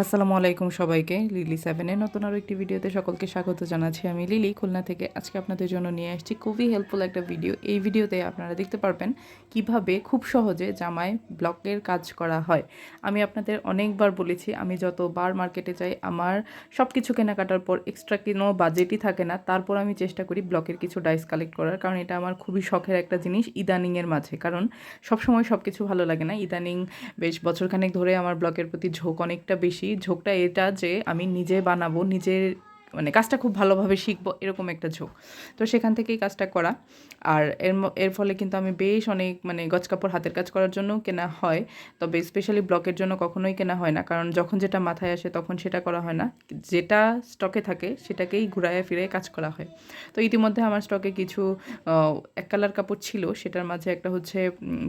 আসসালামু আলাইকুম সবাইকে। লিলি 7 এর নতুন আরও একটি ভিডিওতে সকলকে স্বাগত জানাচ্ছি। আমি লিলি খুলনা থেকে। আজকে আপনাদের জন্য নিয়ে আসছি খুবই হেল্পফুল একটা ভিডিও। এই ভিডিওতে আপনারা দেখতে পারবেন কিভাবে খুব সহজে জামায় ব্লকের কাজ করা হয়। আমি আপনাদের অনেকবার বলেছি, আমি যতবার মার্কেটে যাই আমার সব কিছু কেনাকাটার পর এক্সট্রা কোনো বাজেটই থাকে না। তারপর আমি চেষ্টা করি ব্লকের কিছু ডাইস কালেক্ট করার, কারণ এটা আমার খুবই শখের একটা জিনিস ইদানিংয়ের মাঝে। কারণ সবসময় সব কিছু ভালো লাগে না। ইদানিং বেশ বছরখানেক ধরে আমার ব্লগের প্রতি ঝোঁক অনেকটা বেশি। ঝোঁকটা এটা যে আমি নিজে বানাবো, নিজের মানে কাজটা খুব ভালোভাবে শিখবো, এরকম একটা ঝোঁক। তো সেখান থেকেই কাজটা করা। আর এর ফলে কিন্তু আমি বেশ অনেক মানে গজকাপড় হাতের কাজ করার জন্য কেনা হয়। তবে স্পেশালি ব্লকের জন্য কখনোই কেনা হয় না, কারণ যখন যেটা মাথায় আসে তখন সেটা করা হয় না। যেটা স্টকে থাকে সেটাকেই ঘুরায় ফিরে কাজ করা হয়। তো ইতিমধ্যে আমার স্টকে কিছু এক কালার কাপড় ছিল, সেটার মাঝে একটা হচ্ছে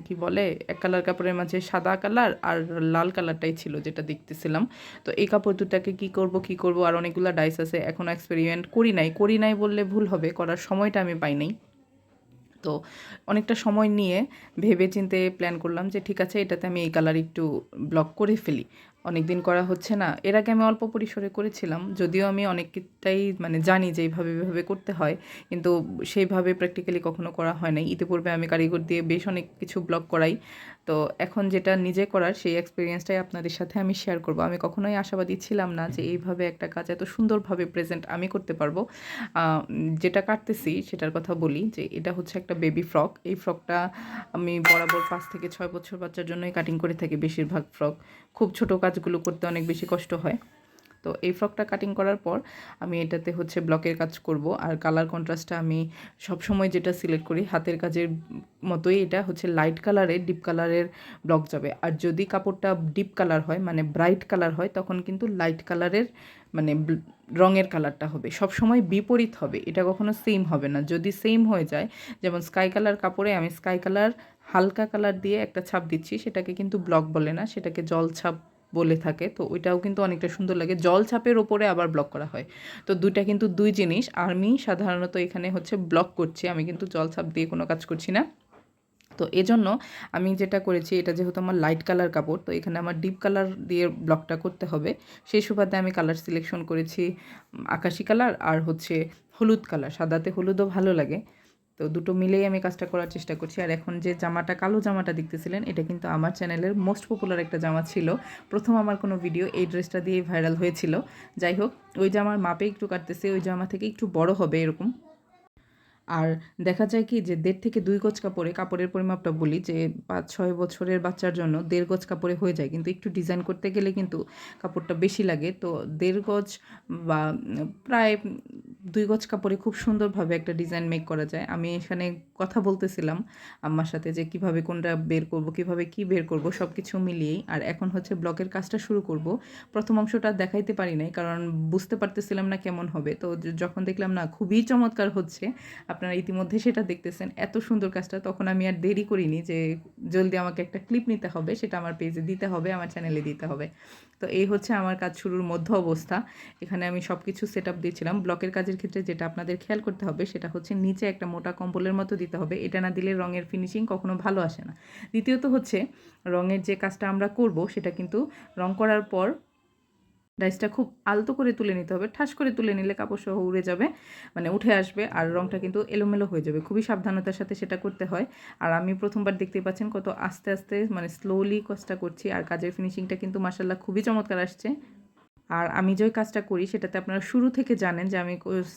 কি বলে, এক কালার কাপড়ের মাঝে সাদা কালার আর লাল কালারটাই ছিল যেটা দেখতেছিলাম। তো এই কাপড় দুটাকে কি করব, আর অনেকগুলো ডাইস আছে, এখনও এক্সপেরিমেন্ট করি নাই বললে ভুল হবে, করার সময়টা আমি পাই নাই। তো অনেকটা সময় নিয়ে ভেবে চিন্তে প্ল্যান করলাম যে ঠিক আছে, এটাতে আমি এই কালার একটু ব্লক করে ফেলি। অনেক দিন করা হচ্ছে না। এর আগে আমি অল্প পরিসরে করেছিলাম, যদিও আমি অনেকটাই মানে জানি যে এইভাবে করতে হয়, কিন্তু সেইভাবে প্র্যাকটিক্যালি কখনো করা হয় নাই। ইতিপূর্বে আমি কারিগর দিয়ে বেশ অনেক কিছু ব্লক করাই। তো এখন যেটা নিজে করার সেই এক্সপিরিয়েন্সটাই আপনাদের সাথে আমি শেয়ার করব। আমি কখনোই আশাবাদী ছিলাম না যে এইভাবে একটা কাজ এত সুন্দরভাবে প্রেজেন্ট আমি করতে পারবো। যেটা কাটতেছি সেটার কথা বলি, যে এটা হচ্ছে একটা বেবি ফ্রক। এই ফ্রকটা আমি বরাবর 5 থেকে 6 বছর বাচ্চার জন্যই কাটিং করে থাকি। বেশিরভাগ ফ্রক খুব ছোট কাজগুলো করতে অনেক বেশি কষ্ট হয়। তো এই ফ্রকটা কাটিং করার পর আমি এটাতে হচ্ছে ব্লকের কাজ করব। আর কালার কন্ট্রাস্টটা আমি সবসময় যেটা সিলেক্ট করি হাতের কাজের মতোই, এটা হচ্ছে লাইট কালারের ডিপ কালারের ব্লক যাবে। আর যদি কাপড়টা ডিপ কালার হয় মানে ব্রাইট কালার হয়, তখন কিন্তু লাইট কালারের মানে রঙের কালারটা হবে সবসময় বিপরীত হবে, এটা কখনো সেম হবে না। যদি সেম হয়ে যায়, যেমন স্কাই কালার কাপড়ে আমি স্কাই কালার হালকা কালার দিয়ে একটা ছাপ দিচ্ছি, সেটাকে কিন্তু ব্লক বলে না, সেটাকে জল ছাপ বলে থাকে। তো ওইটাও কিন্তু অনেকটা সুন্দর লাগে। জল ছাপের ওপরে আবার ব্লক করা হয়। তো দুইটা কিন্তু দুই জিনিস। আমি সাধারণত এখানে হচ্ছে ব্লক করছি, আমি কিন্তু জল ছাপ দিয়ে কোনো কাজ করছি না। তো এজন্য আমি যেটা করেছি, এটা যেহেতু আমার লাইট কালার কাপড়, তো এখানে আমার ডিপ কালার দিয়ে ব্লকটা করতে হবে। সেই সুবাদে আমি কালার সিলেকশন করেছি আকাশি কালার আর হচ্ছে হলুদ কালার। সাদাতে হলুদও ভালো লাগে। তো দুটো মিলেই আমি কাজটা করার চেষ্টা করছি। আর এখন যে জামাটা, কালো জামাটা দেখতেছিলেন, এটা কিন্তু আমার চ্যানেলের মোস্ট পপুলার একটা জামা ছিল। প্রথম আমার কোনো ভিডিও এই ড্রেসটা দিয়েই ভাইরাল হয়েছিল। যাই হোক, ওই জামার মাপে একটু কাটতেছে, ওই জামা থেকে একটু বড় হবে এরকম। আর দেখা যায় কি যে 1.5 থেকে 2 গজ কাপড়ে, কাপড়ের পরিমাপটা বলি যে 5-6 বছরের বাচ্চার জন্য 1.5 গজ কাপড়ে হয়ে যায়। কিন্তু একটু ডিজাইন করতে গেলে কিন্তু কাপড়টা বেশি লাগে। তো 1.5 গজ বা প্রায় 2 গজ কাপড়ে খুব সুন্দরভাবে একটা ডিজাইন মেক করা যায়। আমি এখানে কথা বলতেছিলাম আম্মার সাথে যে কিভাবে কোনটা বের করব, কিভাবে কি বের করব, সব কিছু মিলিয়েই। আর এখন হচ্ছে ব্লকের কাজটা শুরু করব। প্রথম অংশটা দেখাইতে পারি নাই, কারণ বুঝতে পারতেছিলাম না কেমন হবে। তো যখন দেখলাম না খুবই চমৎকার হচ্ছে, আপনারা ইতিমধ্যে সেটা দেখতেছেন এত সুন্দর কাজটা, তখন আমি আর দেরি করিনি যে জলদি আমাকে একটা ক্লিপ নিতে হবে, সেটা আমার পেজে দিতে হবে, আমার চ্যানেলে দিতে হবে। তো এই হচ্ছে আমার কাজ শুরুর মধ্য অবস্থা। এখানে আমি সব কিছু সেট আপ দিয়েছিলাম। ব্লকের কাজের ক্ষেত্রে যেটা আপনাদের খেয়াল করতে হবে সেটা হচ্ছে নিচে একটা মোটা কম্বলের মতো দিতে হবে। এটা না দিলে রঙের ফিনিশিং কখনো ভালো আসে না। দ্বিতীয়ত হচ্ছে রঙের যে কাজটা আমরা করব সেটা কিন্তু রং করার পর ডাইসটা খুব আলতো করে তুলে নিতে হবে। ঠাস করে তুলে নিলে কাপড় সহ উড়ে যাবে, মানে উঠে আসবে, আর রঙটা কিন্তু এলোমেলো হয়ে যাবে। খুবই সাবধানতার সাথে সেটা করতে হয়। আর আমি প্রথমবার দেখতেই পাচ্ছেন কত আস্তে আস্তে মানে স্লোলি কাজটা করছি, আর কাজের ফিনিশিংটা কিন্তু মাশাআল্লাহ খুবই চমৎকার আসছে। আর আমি যে কাজটা করি সেটাতে আপনারা শুরু থেকে জানেন যে আমি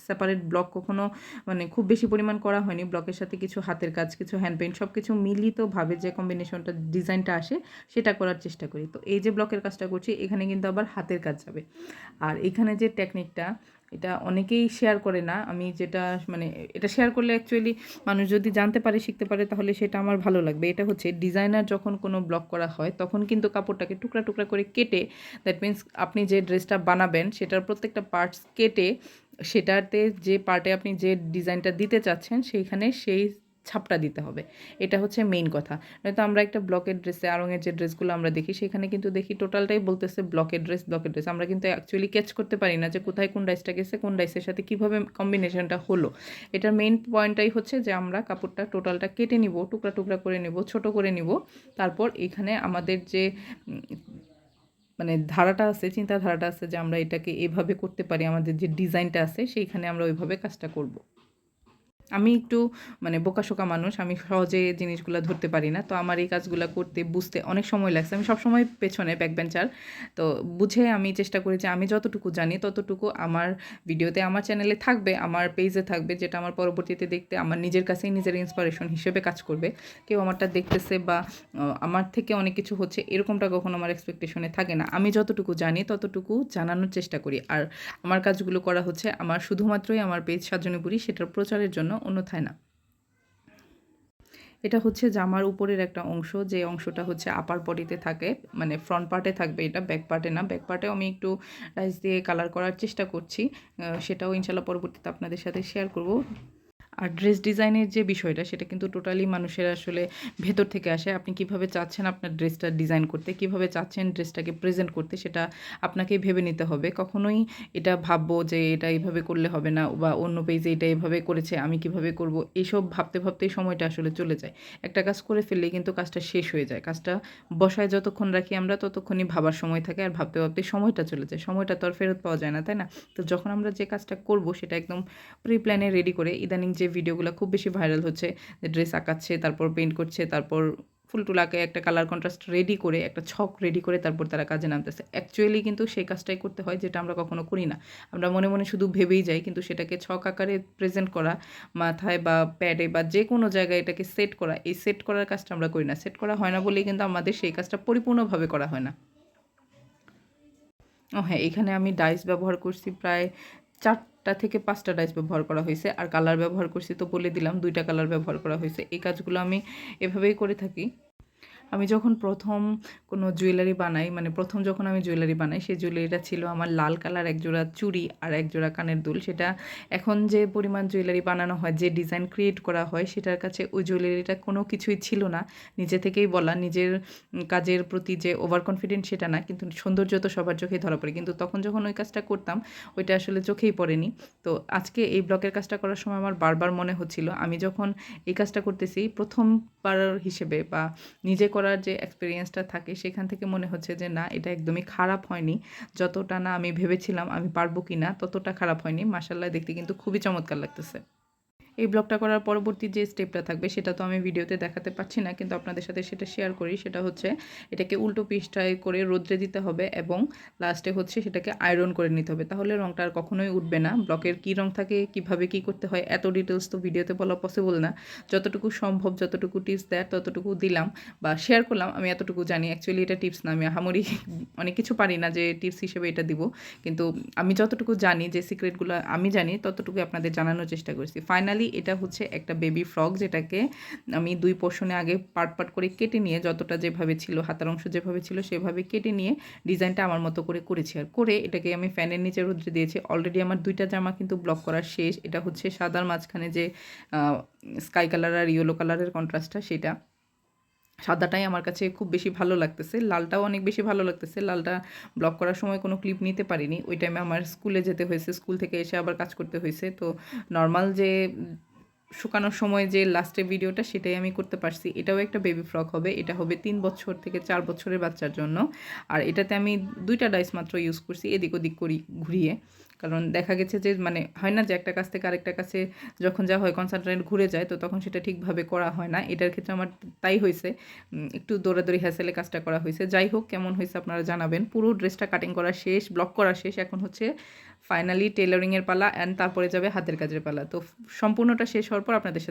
সেপারেট ব্লক কখনো মানে খুব বেশি পরিমাণ করা হয়নি। ব্লকের সাথে কিছু হাতের কাজ, কিছু হ্যান্ড পেইন্ট সব কিছু মিলিতভাবে যে কম্বিনেশনটা ডিজাইনটা আসে সেটা করার চেষ্টা করি। তো এই যে ব্লকের কাজটা করছি, এখানে কিন্তু আবার হাতের কাজ যাবে। আর এখানে যে টেকনিকটা, এটা অনেকেই শেয়ার করে না। আমি যেটা মানে এটা শেয়ার করলে অ্যাকচুয়ালি মানুষ যদি জানতে পারে, শিখতে পারে, তাহলে সেটা আমার ভালো লাগবে। এটা হচ্ছে ডিজাইনার যখন কোনো ব্লক করা হয় তখন কিন্তু কাপড়টাকে টুকরা টুকরা করে কেটে, দ্যাট মিন্স আপনি যে ড্রেসটা বানাবেন সেটার প্রত্যেকটা পার্টস কেটে সেটাতে যে পার্টে আপনি যে ডিজাইনটা দিতে চাচ্ছেন সেইখানে সেই ছাপটা দিতে হবে। এটা হচ্ছে মেইন কথা। নয়তো আমরা একটা ব্লকের ড্রেসে, আড়ঙের যে ড্রেসগুলো আমরা দেখি সেখানে কিন্তু দেখি টোটালটাই বলতেছে ব্লকের ড্রেস। আমরা কিন্তু অ্যাকচুয়ালি ক্যাচ করতে পারি না যে কোথায় কোন ডাইসটা গেছে, কোন ডাইসের সাথে কীভাবে কম্বিনেশনটা হলো। এটার মেইন পয়েন্টটাই হচ্ছে যে আমরা কাপড়টা টোটালটা কেটে নিব, টুকরা টুকরা করে নিব, ছোট করে নিব। তারপর এখানে আমাদের যে মানে ধারাটা আছে, চিন্তাধারাটা আছে যে আমরা এটাকে এভাবে করতে পারি, আমাদের যে ডিজাইনটা আছে সেইখানে আমরা ওইভাবে কাজটা করব। আমি একটু মানে বোকাশোকা মানুষ, আমি সহজে জিনিসগুলো ধরতে পারি না। তো আমার এই কাজগুলো করতে বুঝতে অনেক সময় লাগছে। আমি সবসময় পেছনে ব্যাক বেঞ্চার। তো বুঝে আমি চেষ্টা করি যে আমি যতটুকু জানি ততটুকু আমার ভিডিওতে, আমার চ্যানেলে থাকবে, আমার পেজে থাকবে, যেটা আমার পরবর্তীতে দেখতে আমার নিজের কাছেই নিজের ইন্সপিরেশন হিসেবে কাজ করবে। কেউ আমারটা দেখতেছে বা আমার থেকে অনেক কিছু হচ্ছে এরকমটা কখনো আমার এক্সপেকটেশনে থাকে না। আমি যতটুকু জানি ততটুকু জানানোর চেষ্টা করি। আর আমার কাজগুলো করা হচ্ছে আমার শুধুমাত্রই আমার পেজ সাজনীপুরি, সেটার প্রচারের জন্য, অন্যথায় না। এটা হচ্ছে জামার উপরের একটা অংশ, যে অংশটা হচ্ছে আপার বডিতে থাকে, মানে ফ্রন্ট পার্টে থাকবে, এটা ব্যাক পার্টে না। ব্যাক পার্টেও আমি একটু ডাইস দিয়ে কালার করার চেষ্টা করছি, সেটাও ইনশাল্লাহ পরবর্তীতে আপনাদের সাথে শেয়ার করব। আর ড্রেস ডিজাইনের যে বিষয়টা, সেটা কিন্তু টোটালি মানুষের আসলে ভেতর থেকে আসে। আপনি কিভাবে চাচ্ছেন আপনার ড্রেসটা ডিজাইন করতে, কিভাবে চাচ্ছেন ড্রেসটাকে প্রেজেন্ট করতে, সেটা আপনাকেই ভেবে নিতে হবে। কখনোই এটা ভাববো যে এটা এইভাবে করলে হবে না, বা অন্য পেজে এটা এভাবে করেছে আমি কিভাবে করব, এইসব ভাবতে ভাবতেই সময়টা আসলে চলে যায়। একটা কাজ করে ফেললেই কিন্তু কাজটা শেষ হয়ে যায়। কাজটা বসায় যতক্ষণ রাখি আমরা ততক্ষণই ভাবার সময় থাকে, আর ভাবতে ভাবতেই সময়টা চলে যায়। সময়টা তো আর ফেরত পাওয়া যায় না, তাই না? তো যখন আমরা যে কাজটা করব সেটা একদম প্রি প্ল্যানে রেডি করে, ইদানিং যে ভিডিওগুলো খুব বেশি ভাইরাল হচ্ছে, যে ড্রেস আঁকাচ্ছে, তারপর পেইন্ট করছে, তারপর ফুল টুল আঁকে, একটা কালার কন্ট্রাস্ট রেডি করে, একটা ছক রেডি করে তারপর তারা কাজে নামতেছে। অ্যাকচুয়ালি কিন্তু সেই কাজটাই করতে হয় যেটা আমরা কখনো করি না। আমরা মনে মনে শুধু ভেবেই যাই, কিন্তু সেটাকে ছক আকারে প্রেজেন্ট করা, মাথায় বা প্যাডে বা যে কোনো জায়গায় এটাকে সেট করা, এই সেট করার কাজটা আমরা করি না। সেট করা হয় না বলেই কিন্তু আমাদের সেই কাজটা পরিপূর্ণভাবে করা হয় না। ও হ্যাঁ, এখানে আমি ডাইস ব্যবহার করছি প্রায় ৪টা থেকে ৫টা ডাইস ব্যবহার করা হয়েছে। আর কালার ব্যবহার করছি তো বলে দিলাম, ২টা কালার ব্যবহার করা হয়েছে। এই কাজগুলো আমি এভাবেই করে থাকি। আমি যখন প্রথম কোনো জুয়েলারি বানাই, মানে প্রথম যখন আমি জুয়েলারি বানাই, সেই জুয়েলারিটা ছিল আমার লাল কালার একজোড়া চুড়ি আর একজোড়া কানের দুল। সেটা এখন যে পরিমাণ জুয়েলারি বানানো হয়, যে ডিজাইন ক্রিয়েট করা হয়, সেটার কাছে ওই জুয়েলারিটা কোনো কিছুই ছিল না। নিজে থেকেই বলা, নিজের কাজের প্রতি যে ওভার কনফিডেন্ট সেটা না, কিন্তু সৌন্দর্য তো সবার চোখেই ধরা পড়ে। কিন্তু তখন যখন ওই কাজটা করতাম, ওইটা আসলে চোখেই পড়েনি। তো আজকে এই ব্লগের কাজটা করার সময় আমার বারবার মনে হচ্ছিল, আমি যখন এই কাজটা করতেছি প্রথমবার হিসেবে বা নিজে করার যে এক্সপেরিয়েন্সটা থাকে, সেখান থেকে মনে হচ্ছে যে না, এটা একদমই খারাপ হয়নি। যতটা না আমি ভেবেছিলাম আমি পারবো কি না, ততটা খারাপ হয়নি। মাশাআল্লাহ, দেখতে কিন্তু খুবই চমৎকার লাগতেছে। এই ব্লগটা করার পরবর্তী যে স্টেপটা থাকবে সেটা তো আমি ভিডিওতে দেখাতে পারছি না, কিন্তু আপনাদের সাথে সেটা শেয়ার করি। সেটা হচ্ছে এটাকে উল্টো পিসটায় করে রোদ্রে দিতে হবে এবং লাস্টে হচ্ছে সেটাকে আয়রন করে নিতে হবে, তাহলে রঙটা আর কখনোই উঠবে না। ব্লকের কী রং থাকে, কিভাবে কি করতে হয়, এত ডিটেলস তো ভিডিওতে বলা পসিবল না। যতটুকু সম্ভব, যতটুকু টিপস দেয় ততটুকু দিলাম বা শেয়ার করলাম। আমি এতটুকু জানি, অ্যাকচুয়ালি এটা টিপস না, আমি আহামরি অনেক কিছু পারি না যে টিপস হিসেবে এটা দিব। কিন্তু আমি যতটুকু জানি, যে সিক্রেটগুলো আমি জানি, ততটুকু আপনাদের জানানোর চেষ্টা করছি। ফাইনালি এটা হচ্ছে একটা বেবি ফ্রক, যেটাকে আমি 2 পোর্শনে আগে পার্ট পার্ট করে কেটে নিয়ে, যতটা যেভাবে ছিল, হাতার অংশ যেভাবে ছিল সেভাবে কেটে নিয়ে ডিজাইনটা আমার মতো করে করেছি। আর করে এটাকে আমি ফ্যানের নিচে রোদ্রে দিয়েছি। অলরেডি আমার 2টা জামা কিন্তু ব্লক করা শেষ। এটা হচ্ছে সাদার মাঝখানে যে স্কাই কালার আর ইয়েলো কালারের কন্ট্রাস্টটা, সেটা সাদাটাই আমার কাছে খুব বেশি ভালো লাগতেছে। লালটাও অনেক বেশি ভালো লাগতেছে। লালটা ব্লক করার সময় কোনো ক্লিপ নিতে পারিনি। ওই টাইমে আমার স্কুলে যেতে হয়েছে, স্কুল থেকে এসে আবার কাজ করতে হয়েছে। তো নর্মাল যে শুকানোর সময় যে লাস্টের ভিডিওটা, সেটাই আমি করতে পারছি। এটাও একটা বেবি ফ্রক হবে। এটা হবে 3 বছর থেকে 4 বছরের বাচ্চার জন্য। আর এটাতে আমি 2টা ডাইস মাত্র ইউজ করছি, এদিক ওদিক করি ঘুরিয়ে। কারণ দেখা গেছে যে, মানে হয় না যে একটা কাছ থেকে আরেকটা কাছে যখন যা হয় কনসেন্ট্রেট ঘুরে যায়, তো তখন সেটা ঠিকভাবে করা হয় না। এটার ক্ষেত্রে আমার তাই হয়েছে, একটু দৌড়াদৌড়ি হ্যাসেলে কাজটা করা হয়েছে। যাই হোক, কেমন হয়েছে আপনারা জানাবেন। পুরো ড্রেসটা কাটিং করা শেষ, ব্লক করা শেষ। এখন হচ্ছে ফাইনালি টেলারিংয়ের পালা, অ্যান্ড তারপরে যাবে হাতের কাজের পালা। তো সম্পূর্ণটা শেষ হওয়ার পর আপনাদের সাথে